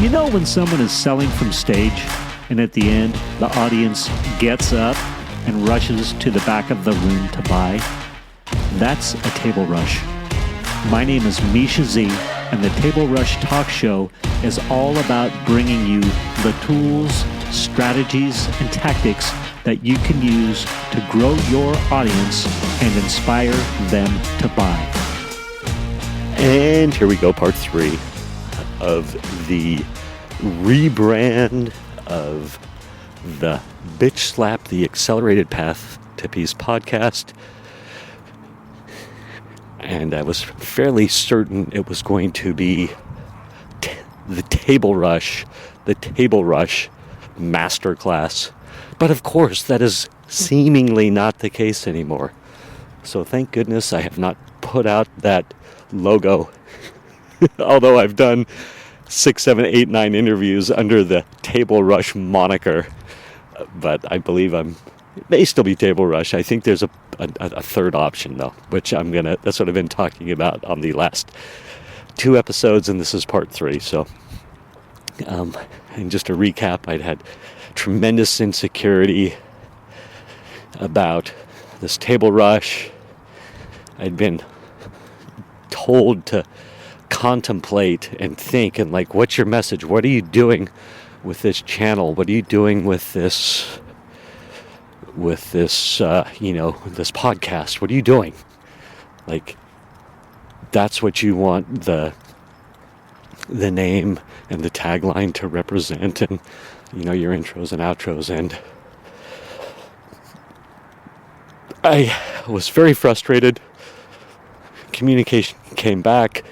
You know when someone is selling from stage and at the end, the audience gets up and rushes to the back of the room to buy? That's a table rush. My name is Mischa Z, and the Table Rush Talk Show is all about bringing you the tools, strategies, and tactics that you can use to grow your audience and inspire them to buy. And here we go, part 3 of the rebrand of the Bitch Slap, the Accelerated Path to Peace podcast. And I was fairly certain it was going to be the Table Rush Masterclass. But of course, that is seemingly not the case anymore. So thank goodness I have not put out that logo. Although I've done 6, 7, 8, 9 interviews under the Table Rush moniker. But I believe it may still be Table Rush. I think there's a third option, though, which that's what I've been talking about on the last 2 episodes, and this is part 3. So, and just to recap, I'd had tremendous insecurity about this Table Rush. I'd been told to contemplate and think and what's your message? What are you doing with this channel? What are you doing with this this podcast? What are you doing? That's what you want the name and the tagline to represent, and your intros and outros. And I was very frustrated. Communication came back.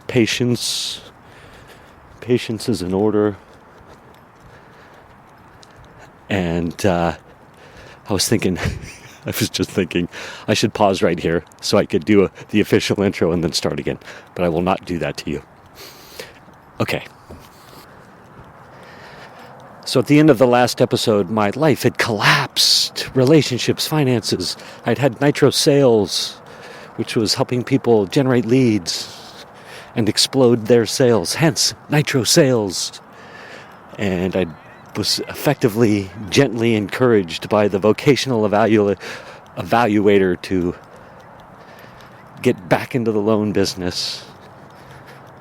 Patience is in order. And I was just thinking I should pause right here so I could do the official intro and then start again. But I will not do that to you. Okay. So at the end of the last episode, my life had collapsed. Relationships, finances. I'd had Nitro Sales, which was helping people generate leads and explode their sales. Hence, Nitro Sales. And I was effectively, gently encouraged by the vocational evaluator to get back into the loan business.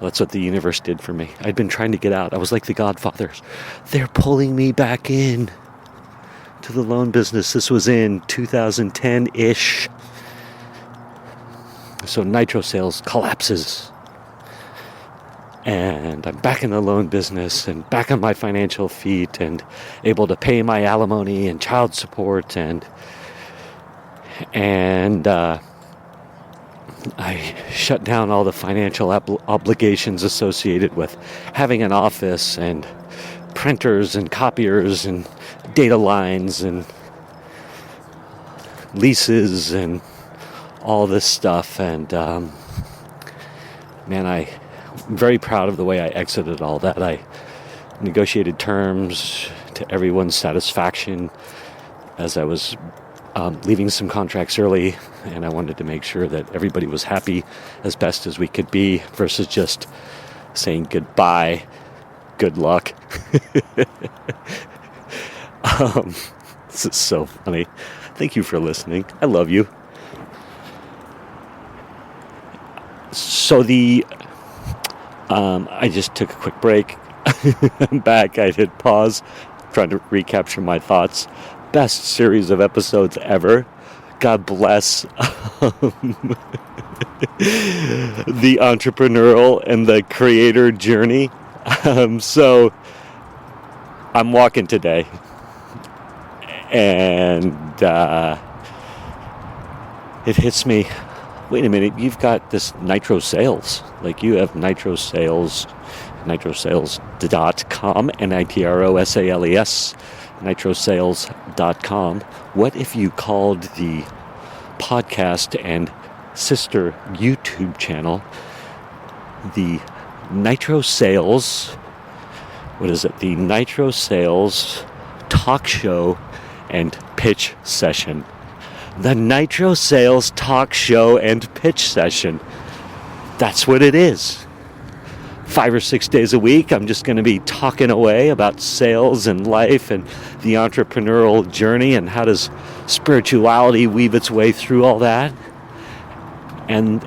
Well, that's what the universe did for me. I'd been trying to get out. I was like the Godfathers. They're pulling me back in to the loan business. This was in 2010-ish. So Nitro Sales collapses. And I'm back in the loan business and back on my financial feet and able to pay my alimony and child support and I shut down all the financial obligations associated with having an office and printers and copiers and data lines and leases and all this stuff. And I'm very proud of the way I exited all that. I negotiated terms to everyone's satisfaction as I was leaving some contracts early, and I wanted to make sure that everybody was happy as best as we could be versus just saying goodbye, good luck. This is so funny. Thank you for listening. I love you. So I just took a quick break. I'm back. I hit pause, trying to recapture my thoughts. Best series of episodes ever. God bless the entrepreneurial and the creator journey. So I'm walking today, and it hits me. Wait a minute, you've got this Nitro Sales. You have Nitro Sales, nitrosales.com, NITROSALES, nitrosales.com. What if you called the podcast and sister YouTube channel the Nitro Sales, the Nitro Sales Talk Show and Pitch Session? The Nitro Sales Talk Show and Pitch Session. That's what it is. 5 or 6 days a week, I'm just going to be talking away about sales and life and the entrepreneurial journey and how does spirituality weave its way through all that. And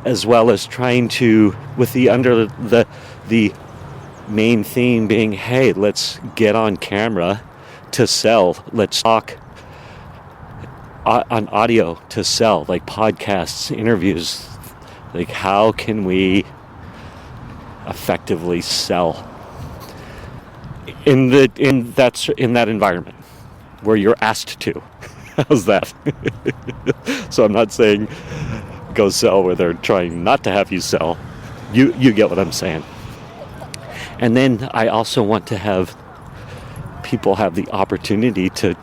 as well as trying to, with the main theme being, hey, let's get on camera to sell. Let's talk on audio to sell, like podcasts, interviews. Like, how can we effectively sell in that environment where you're asked to? How's that? So I'm not saying go sell where they're trying not to have you sell. You get what I'm saying. And then I also want to have people have the opportunity to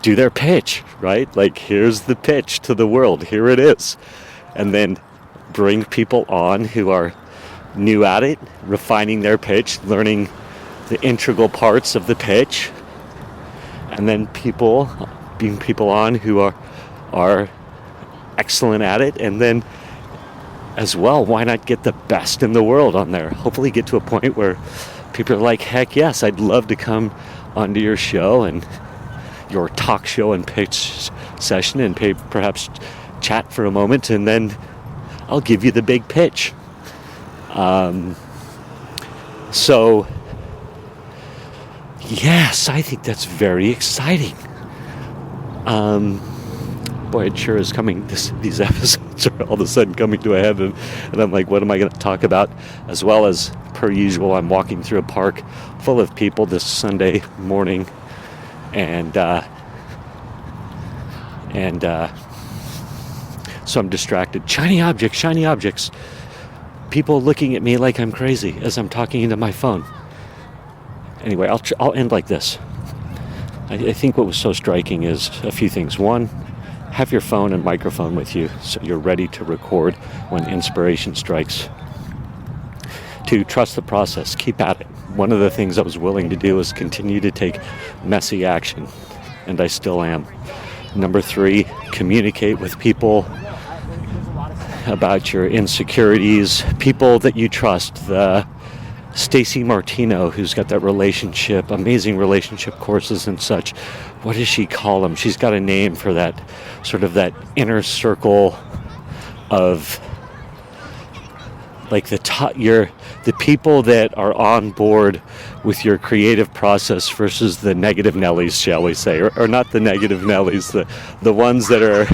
do their pitch, right? Like, here's the pitch to the world. Here it is. And then bring people on who are new at it, refining their pitch, learning the integral parts of the pitch. And then being people on who are excellent at it. And then as well, why not get the best in the world on there? Hopefully get to a point where people are like, heck yes, I'd love to come onto your show and your talk show and pitch session and perhaps chat for a moment, and then I'll give you the big pitch. So yes, I think that's very exciting. Boy, it sure is coming. These episodes are all of a sudden coming to a head, and I'm like, what am I going to talk about? As well as, per usual, I'm walking through a park full of people this Sunday morning, and so I'm distracted. Shiny objects. People looking at me like I'm crazy as I'm talking into my phone. Anyway, I'll end like this. I think what was so striking is a few things. One, have your phone and microphone with you so you're ready to record when inspiration strikes. Two, trust the process. Keep at it. One of the things I was willing to do was continue to take messy action, and I still am. Number three, communicate with people about your insecurities, people that you trust. Stacy Martino, who's got that amazing relationship courses and such. What does she call them? She's got a name for that, sort of that inner circle of, like, the people that are on board with your creative process versus the negative Nellies, shall we say, or not the negative Nellies, the ones that are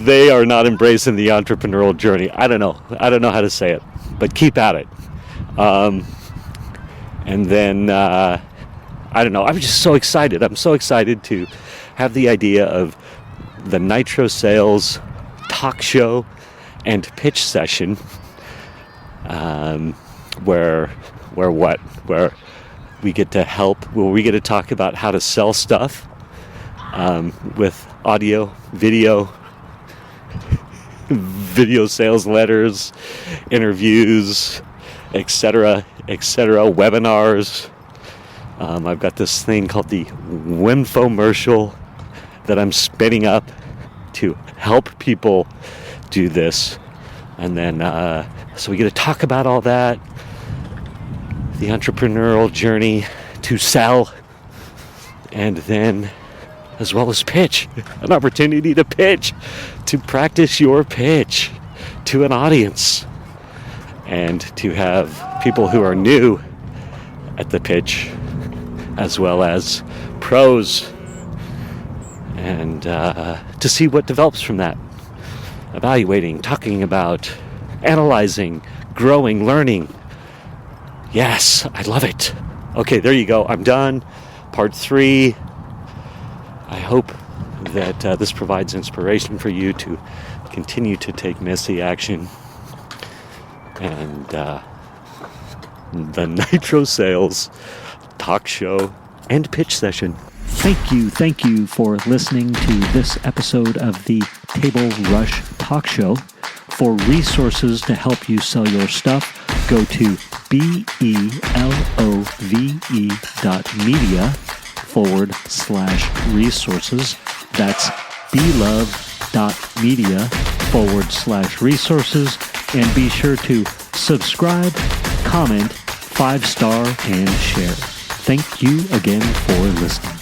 they are not embracing the entrepreneurial journey. I don't know how to say it, but keep at it. And then I don't know. I'm just so excited. I'm so excited to have the idea of the Nitro Sales talk show and pitch session, where we get to talk about how to sell stuff, with audio, video sales letters, interviews, etc., webinars. I've got this thing called the Winfomercial that I'm spinning up to help people do this. And then, so we get to talk about all that, the entrepreneurial journey to sell, and then, as well as pitch, an opportunity to pitch, to practice your pitch to an audience, and to have people who are new at the pitch, as well as pros, and to see what develops from that. Evaluating, talking about, analyzing, growing, learning. Yes, I love it. Okay, there you go. I'm done. Part 3. I hope that this provides inspiration for you to continue to take messy action. And the Nitro Sales talk show and pitch session. Thank you for listening to this episode of the Table Rush Talk Show. For resources to help you sell your stuff, go to belove.media/resources. That's belove.media/resources. And be sure to subscribe, comment, 5-star, and share. Thank you again for listening.